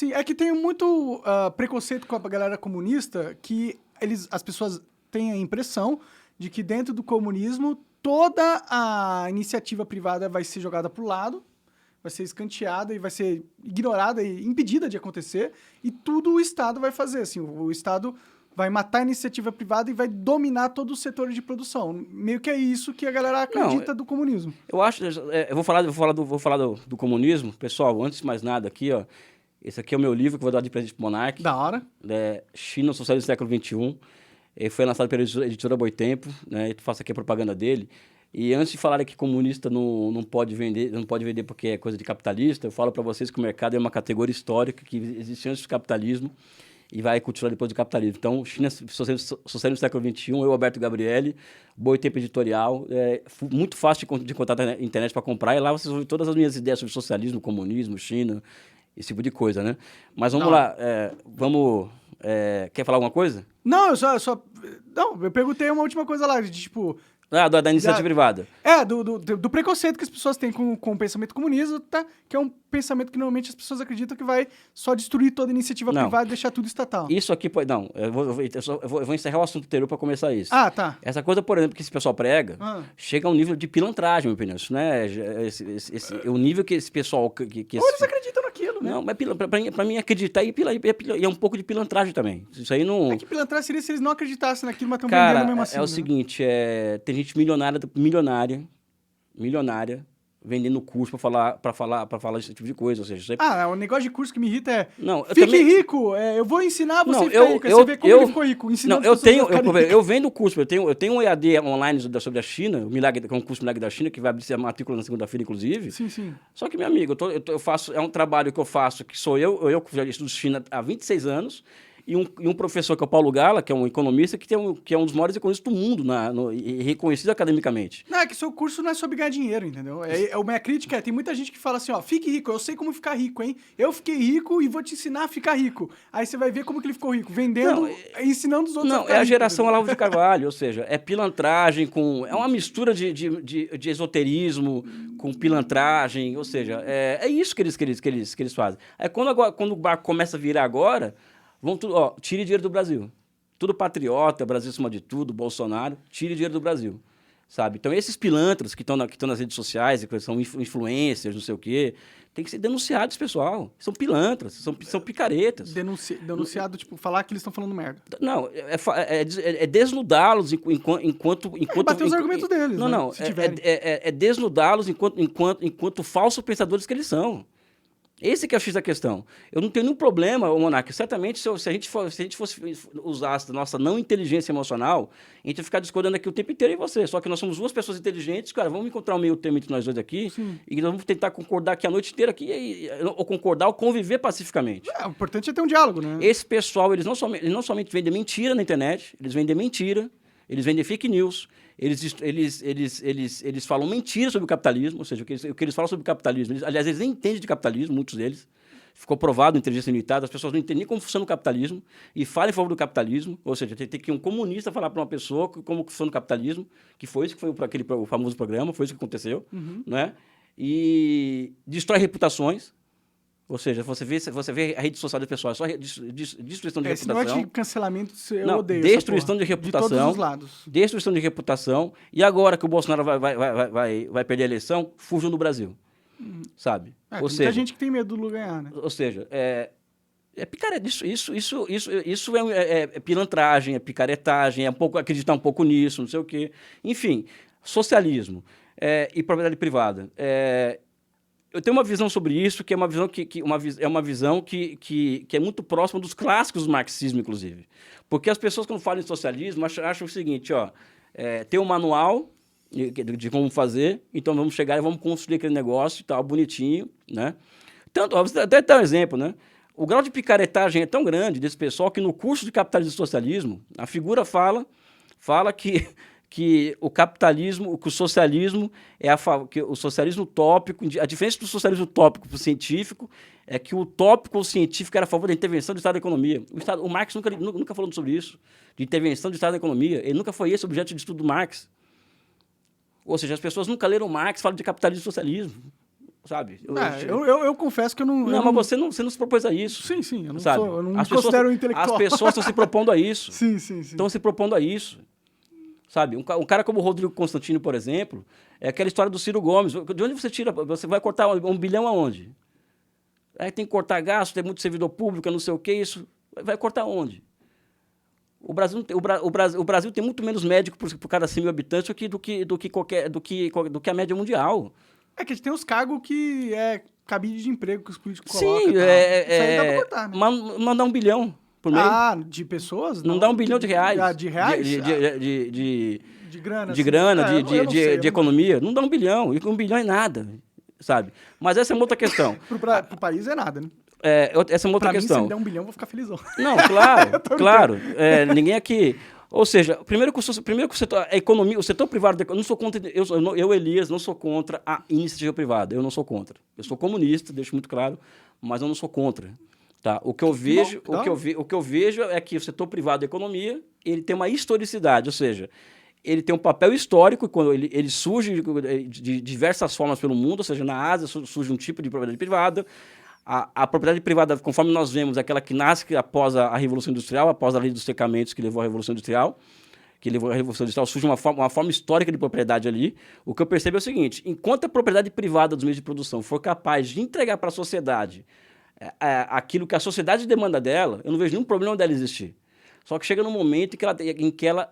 Sim, é que tem muito preconceito com a galera comunista que as pessoas têm a impressão de que dentro do comunismo toda a iniciativa privada vai ser jogada pro lado, vai ser escanteada e vai ser ignorada e impedida de acontecer, e tudo o Estado vai fazer, assim, o Estado vai matar a iniciativa privada e vai dominar todo o setor de produção. Meio que é isso que a galera acredita do comunismo. Eu acho, eu vou falar do comunismo. Pessoal, antes de mais nada aqui, ó, esse aqui é o meu livro que eu vou dar de presente pro Monark. Da hora. China, o Socialismo do Século XXI. Ele foi lançado pela editora Boitempo, né? Eu faço aqui a propaganda dele. E antes de falar que comunista não pode vender porque é coisa de capitalista, eu falo para vocês que o mercado é uma categoria histórica que existe antes do capitalismo e vai continuar depois do capitalismo. Então, China, Socialismo do Século XXI, eu, Alberto Gabrielli, Boitempo Editorial, muito fácil de encontrar na internet para comprar, e lá vocês vão ver todas as minhas ideias sobre socialismo, comunismo, China, esse tipo de coisa, né? Mas vamos lá, quer falar alguma coisa? Não, Não, eu perguntei uma última coisa lá, de tipo... Da iniciativa privada. Do preconceito que as pessoas têm com o pensamento comunista, tá? Que é um pensamento que normalmente as pessoas acreditam que vai só destruir toda a iniciativa privada e deixar tudo estatal. Isso aqui pode... Não, eu vou encerrar o assunto anterior para começar isso. Ah, tá. Essa coisa, por exemplo, que esse pessoal prega, chega a um nível de pilantragem, meu opinião. Isso não é... o nível que esse pessoal... Ou eles acreditam naquilo, né? Não, mas para mim acreditar e é um pouco de pilantragem também. Isso aí não... É que pilantragem seria se eles não acreditassem naquilo, mas estão Cara, vendendo mesmo assim. É o seguinte, tem gente milionária, vendendo curso para falar esse tipo de coisa, ou seja... O negócio de curso que me irrita é... Não, Fique rico, eu vou ensinar você a ficar rico. Aí você vê como ele ficou rico, ensinando eu vendo curso, eu tenho um EAD online sobre a China, que é um curso Milagre da China, que vai abrir a matrícula na segunda-feira, inclusive. Sim, sim. Só que, meu amigo, eu faço, é um trabalho que eu faço, que sou eu que já estudo China há 26 anos, e um professor que é o Paulo Gala, que é um economista, que é um dos maiores economistas do mundo e reconhecido academicamente. Não, é que seu curso não é sobre ganhar dinheiro, entendeu? A minha crítica tem muita gente que fala assim, ó, fique rico, eu sei como ficar rico, hein? Eu fiquei rico e vou te ensinar a ficar rico. Aí você vai ver como que ele ficou rico, vendendo, ensinando os outros a ficar rico. Não, é a geração Olavo de Carvalho, ou seja, é pilantragem é uma mistura de esoterismo com pilantragem, ou seja, é isso que eles fazem. Aí quando o barco começa a virar agora... tire dinheiro do Brasil. Tudo patriota, Brasil acima de tudo, Bolsonaro, tire dinheiro do Brasil, sabe? Então, esses pilantras que estão nas redes sociais, que são influencers, não sei o quê, tem que ser denunciados, pessoal. São pilantras, são picaretas. Denunciado, tipo, falar que eles estão falando merda. Não, é desnudá-los enquanto bater os argumentos deles, Não, é desnudá-los enquanto falsos pensadores que eles são. Esse que é o X da questão. Eu não tenho nenhum problema, Monark. Certamente, se a gente fosse usar a nossa não inteligência emocional, a gente ia ficar discordando aqui o tempo inteiro em você. Só que nós somos duas pessoas inteligentes, cara, vamos encontrar um meio termo entre nós dois aqui. Sim. E nós vamos tentar concordar aqui a noite inteira aqui, ou concordar ou conviver pacificamente. O importante é ter um diálogo, né? Esse pessoal, eles não somente vendem mentira na internet, eles vendem mentira, eles vendem fake news, eles falam mentiras sobre o capitalismo, ou seja, o que eles falam sobre o capitalismo. Aliás, eles nem entendem de capitalismo, muitos deles. Ficou provado na inteligência limitada, as pessoas não entendem nem como funciona o capitalismo e falam em favor do capitalismo, ou seja, tem que um comunista falar para uma pessoa como funciona o capitalismo, que foi o famoso programa, foi isso que aconteceu, né? E destrói reputações. Ou seja, você vê a rede social das pessoas, só destruição de reputação. Esse negócio de cancelamento, eu odeio. Destruição de reputação. De todos os lados. Destruição de reputação. E agora que o Bolsonaro vai perder a eleição, fujam do Brasil. Sabe? Ou seja, muita gente que tem medo do Lula ganhar, né? Ou seja, isso é pilantragem, é picaretagem, é acreditar um pouco nisso, não sei o quê. Enfim, socialismo e propriedade privada. Eu tenho uma visão sobre isso, que é uma visão que é muito próxima dos clássicos do marxismo, inclusive. Porque as pessoas, quando falam em socialismo, acham o seguinte, tem um manual de como fazer, então vamos chegar e vamos construir aquele negócio e tal, bonitinho, né? Tanto, até dar um exemplo, né? O grau de picaretagem é tão grande desse pessoal que no curso de capitalismo e socialismo, a figura fala que o capitalismo, que o socialismo que o socialismo utópico, a diferença do socialismo utópico para o científico é que o utópico ou científico era a favor da intervenção do Estado da economia. O Marx nunca falou sobre isso, de intervenção do Estado da economia. Ele nunca foi esse o objeto de estudo do Marx. Ou seja, as pessoas nunca leram Marx, falam de capitalismo e socialismo. sabe? Eu confesso que eu não... Não, mas você não se propôs a isso. Sim, eu não sabe? eu não me considero um intelectual. As pessoas estão se propondo a isso. Sim. Estão se propondo a isso. Sabe? Um cara como o Rodrigo Constantino, por exemplo, é aquela história do Ciro Gomes. De onde você tira? Você vai cortar 1 bilhão aonde? Aí tem que cortar gasto, tem muito servidor público, não sei o que, isso. Vai cortar onde? O Brasil tem muito menos médico por cada 100 mil habitantes do que a média mundial. É que a gente tem os cargos que é cabide de emprego que os políticos Sim, colocam. Sim, isso aí dá pra cortar, né? Mas não dá 1 bilhão por mês. De pessoas? Não dá 1 bilhão de reais. De reais? De grana. De grana, sei, de economia. Não dá 1 bilhão. E 1 bilhão é nada, sabe? Mas essa é uma outra questão. Pro país é nada, né? Essa é uma outra questão. Mim, se me der 1 bilhão, eu vou ficar felizão. Não, claro. Ninguém aqui... Ou seja, primeiro que o setor, a economia, o setor privado, eu não sou contra, eu, Elias, não sou contra a iniciativa privada. Eu não sou contra. Eu sou comunista, deixo muito claro, mas eu não sou contra. Tá? O que eu vejo é que o setor privado da economia, ele tem uma historicidade, ou seja, ele tem um papel histórico quando ele surge de diversas formas pelo mundo, ou seja, na Ásia surge um tipo de propriedade privada. A propriedade privada, conforme nós vemos, é aquela que nasce após a Revolução Industrial, após a lei dos cercamentos que levou à Revolução Industrial, surge uma forma histórica de propriedade ali. O que eu percebo é o seguinte, enquanto a propriedade privada dos meios de produção for capaz de entregar para a sociedade aquilo que a sociedade demanda dela, eu não vejo nenhum problema dela existir. Só que chega num momento em que ela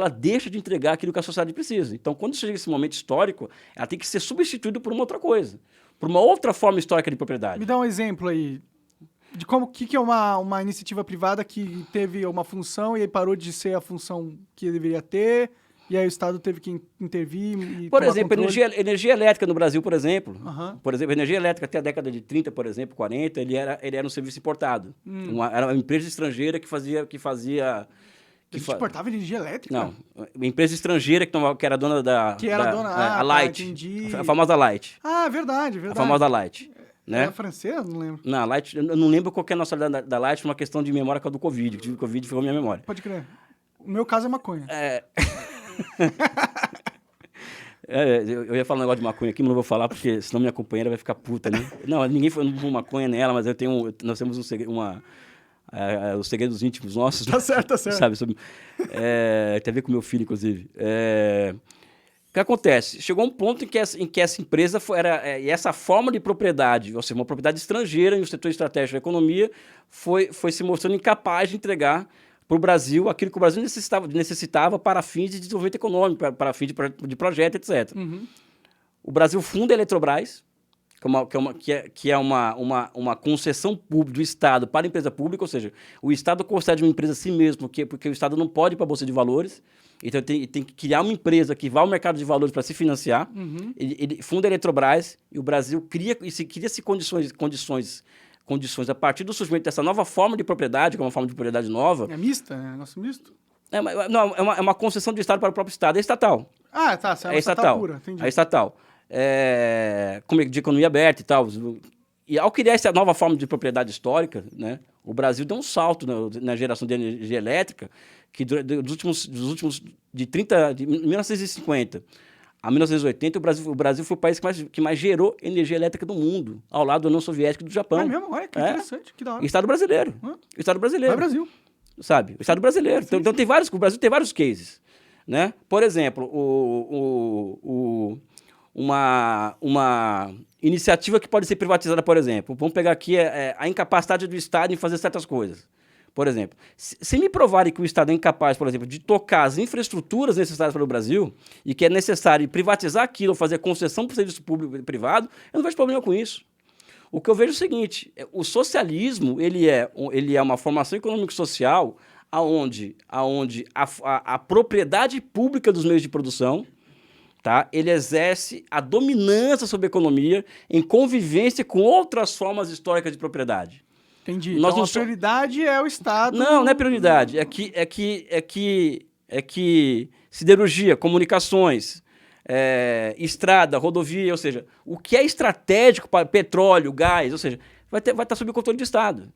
deixa de entregar aquilo que a sociedade precisa. Então, quando chega esse momento histórico, ela tem que ser substituída por uma outra coisa, por uma outra forma histórica de propriedade. Me dá um exemplo aí de que é uma iniciativa privada que teve uma função e aí parou de ser a função que deveria ter, e aí o Estado teve que intervir e por exemplo, energia elétrica no Brasil, por exemplo. Uhum. Por exemplo, energia elétrica até a década de 30, por exemplo, 40, ele era um serviço importado. Era uma empresa estrangeira que fazia exportava energia elétrica? Não, uma empresa estrangeira que era dona da... Que era dona... a Light. Entendi. A famosa Light. Verdade. A famosa Light. Né? Era francesa? Não lembro. Não, a Light, eu não lembro qual que é a nacionalidade da Light, por uma questão de memória com a do Covid. Eu tive Covid e ficou minha memória. Pode crer. O meu caso é maconha. Eu ia falar um negócio de maconha aqui, mas não vou falar, porque senão minha companheira vai ficar puta, né? Não, ninguém foi maconha nela, mas nós temos os segredos íntimos nossos. Tá certo. Sabe? Tem a ver com meu filho, inclusive. O que acontece? Chegou um ponto em que essa empresa e essa forma de propriedade, ou seja, uma propriedade estrangeira em um setor estratégico da economia, foi se mostrando incapaz de entregar para o Brasil aquilo que o Brasil necessitava para fins de desenvolvimento econômico, para fins de projeto, etc. Uhum. O Brasil funda a Eletrobras, que é uma concessão pública do Estado para a empresa pública, ou seja, o Estado concede uma empresa a si mesmo, porque o Estado não pode ir para a Bolsa de Valores, então tem que criar uma empresa que vá ao mercado de valores para se financiar. Uhum. Ele funda a Eletrobras e o Brasil cria-se condições a partir do surgimento dessa nova forma de propriedade, que é uma forma de propriedade nova. É mista, né? Negócio misto? Não, é uma concessão do Estado para o próprio Estado. É estatal. Tá. É estatal pura, entendi. É estatal. De economia aberta e tal. E ao criar essa nova forma de propriedade histórica, né, o Brasil deu um salto na geração de energia elétrica, que dos últimos de 1950 a 1980, o Brasil foi o país que mais gerou energia elétrica do mundo, ao lado da União Soviética e do Japão. É mesmo? Olha, que interessante, que da hora. Estado brasileiro. Estado brasileiro. É Brasil. Sabe? O Estado brasileiro. Sim, então, o Brasil tem vários cases. Né? Por exemplo, uma iniciativa que pode ser privatizada, por exemplo. Vamos pegar aqui a incapacidade do Estado em fazer certas coisas. Por exemplo, se me provarem que o Estado é incapaz, por exemplo, de tocar as infraestruturas necessárias para o Brasil e que é necessário privatizar aquilo ou fazer concessão para o serviço público e privado, eu não vejo problema com isso. O que eu vejo é o seguinte, o socialismo ele é uma formação econômico-social onde a propriedade pública dos meios de produção, tá, ele exerce a dominância sobre a economia em convivência com outras formas históricas de propriedade. Entendi. Então a prioridade é o Estado... Não é prioridade. É que siderurgia, comunicações, estrada, rodovia, ou seja, o que é estratégico para petróleo, gás, ou seja, vai estar sob o controle do Estado.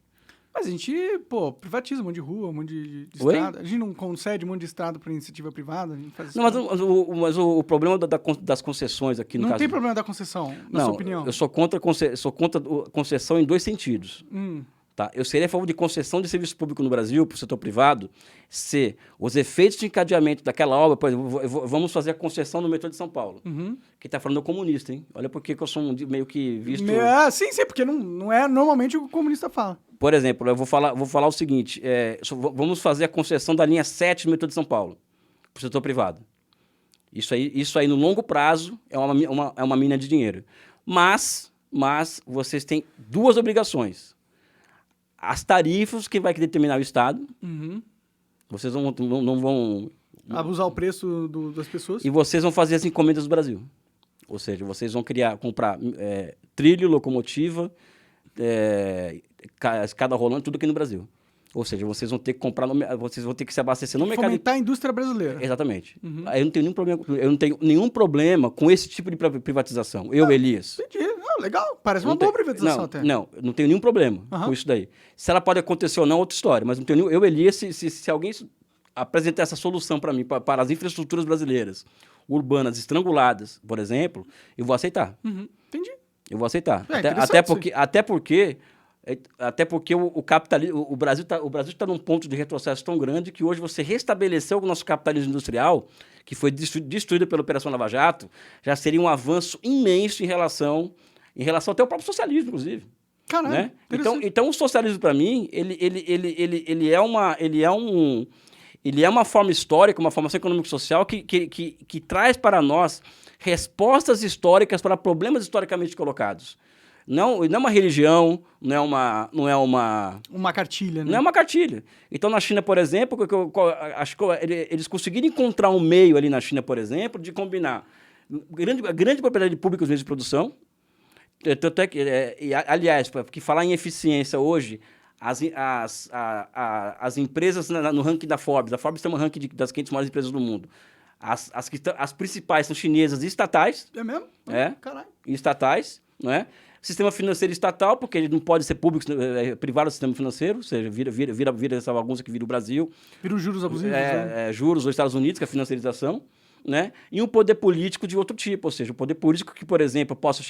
Mas a gente, privatiza um monte de rua, um monte de Oi? estrada. A gente não concede um monte de estrada para iniciativa privada, a gente faz Não, mas o problema das concessões aqui no não caso... tem problema da concessão, na Não, sua opinião. eu sou contra concessão em 2 sentidos. Tá? Eu seria a favor de concessão de serviço público no Brasil para o setor privado se os efeitos de encadeamento daquela obra, por exemplo, vamos fazer a concessão no metrô de São Paulo. Que está falando comunista, hein? Olha porque eu sou meio que visto... Sim, porque não é normalmente o que o comunista fala. Por exemplo, eu vou falar o seguinte, vamos fazer a concessão da linha 7 do metrô de São Paulo para o setor privado. Isso aí, no longo prazo, é uma mina de dinheiro. Mas vocês têm 2 obrigações. As tarifas, quem vai determinar o Estado. Vocês não vão... Abusar o preço das pessoas. E vocês vão fazer as encomendas do Brasil. Ou seja, vocês vão comprar trilho, locomotiva, escada rolante, tudo aqui no Brasil. Ou seja, vocês vão ter que comprar, vocês vão ter que se abastecer no mercado. Fomentar a indústria brasileira. Exatamente. Aí eu não tenho nenhum problema com esse tipo de privatização. Elias. Entendi. Legal. Parece uma boa privatização até. Não tenho nenhum problema com isso daí. Se ela pode acontecer ou não, é outra história. Mas não tenho Elias, se alguém apresentar essa solução para mim, para as infraestruturas brasileiras, urbanas estranguladas, por exemplo, eu vou aceitar. Entendi. Eu vou aceitar. Até porque o capitalismo, o Brasil está num ponto de retrocesso tão grande que hoje você restabeleceu o nosso capitalismo industrial, que foi destruído pela Operação Lava Jato, já seria um avanço imenso em relação até ao próprio socialismo, inclusive. Caralho, né? Então o socialismo, para mim, ele é uma forma histórica, uma formação econômico-social que traz para nós respostas históricas para problemas historicamente colocados. Não é uma religião, não é uma cartilha, né? Não é uma cartilha. Então, na China, por exemplo, acho que eles conseguiram encontrar um meio ali na China, por exemplo, de combinar grande propriedade pública, os meios de produção. Tanto é que, aliás, porque falar em eficiência hoje, as empresas no ranking da Forbes, a Forbes tem um ranking das 500 maiores empresas do mundo. As principais são chinesas e estatais. É mesmo? Caralho. E estatais, não é? Sistema financeiro estatal, porque ele não pode ser público, privado do sistema financeiro, ou seja, vira essa bagunça que vira o Brasil. Vira os juros abusivos. Juros dos Estados Unidos, que é a financiarização. Né? E um poder político de outro tipo, ou seja, um poder político que, por exemplo, possa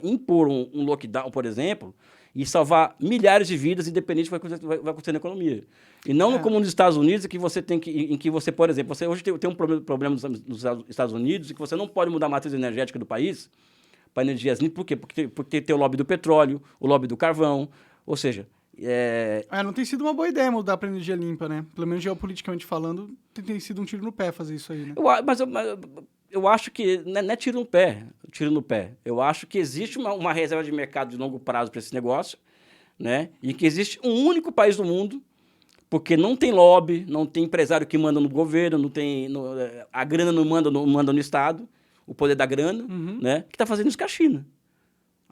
impor um lockdown, por exemplo, e salvar milhares de vidas, independente do que vai acontecer na economia. E não como nos Estados Unidos, em que você, por exemplo, você hoje tem um problema nos Estados Unidos, em que você não pode mudar a matriz energética do país para energias limpas. Por quê? Porque tem o lobby do petróleo, o lobby do carvão, ou seja... não tem sido uma boa ideia mudar para energia limpa, né? Pelo menos geopoliticamente falando, tem sido um tiro no pé fazer isso aí, né? Mas eu acho que não é tiro no pé. Eu acho que existe uma reserva de mercado de longo prazo para esse negócio, né? E que existe um único país do mundo, porque não tem lobby, não tem empresário que manda no governo, a grana não manda no Estado, o poder da grana, né? Que está fazendo isso com a China.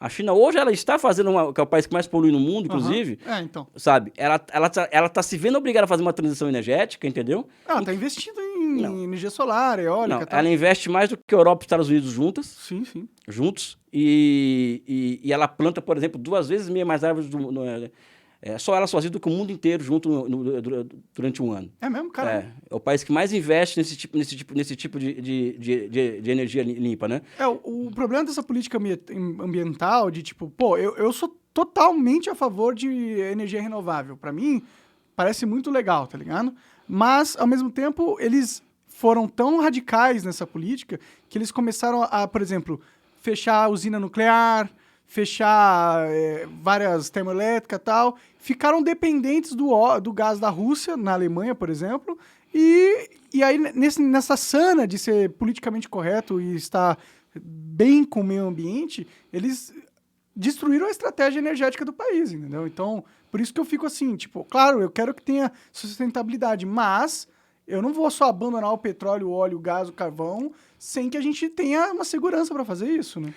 A China hoje ela está fazendo que é o país que mais polui no mundo, inclusive. Então. Sabe? Ela tá se vendo obrigada a fazer uma transição energética, entendeu? Ela está investindo em energia solar, eólica. Não, ela investe mais do que a Europa e os Estados Unidos juntas. Sim. Juntos. E ela planta, por exemplo, 2 vezes meia mais árvores só ela sozinha do que o mundo inteiro junto durante um ano. É mesmo, cara? É o país que mais investe nesse tipo de energia limpa, né? O problema dessa política ambiental, de tipo, eu sou totalmente a favor de energia renovável. Para mim, parece muito legal, tá ligado? Mas, ao mesmo tempo, eles foram tão radicais nessa política que eles começaram a, por exemplo, fechar a usina nuclear, fechar várias termoelétricas e tal, ficaram dependentes do gás da Rússia, na Alemanha, por exemplo, e aí nessa sana de ser politicamente correto e estar bem com o meio ambiente, eles destruíram a estratégia energética do país, entendeu? Então, por isso que eu fico assim, tipo, claro, eu quero que tenha sustentabilidade, mas eu não vou só abandonar o petróleo, o óleo, o gás, o carvão, sem que a gente tenha uma segurança para fazer isso, né?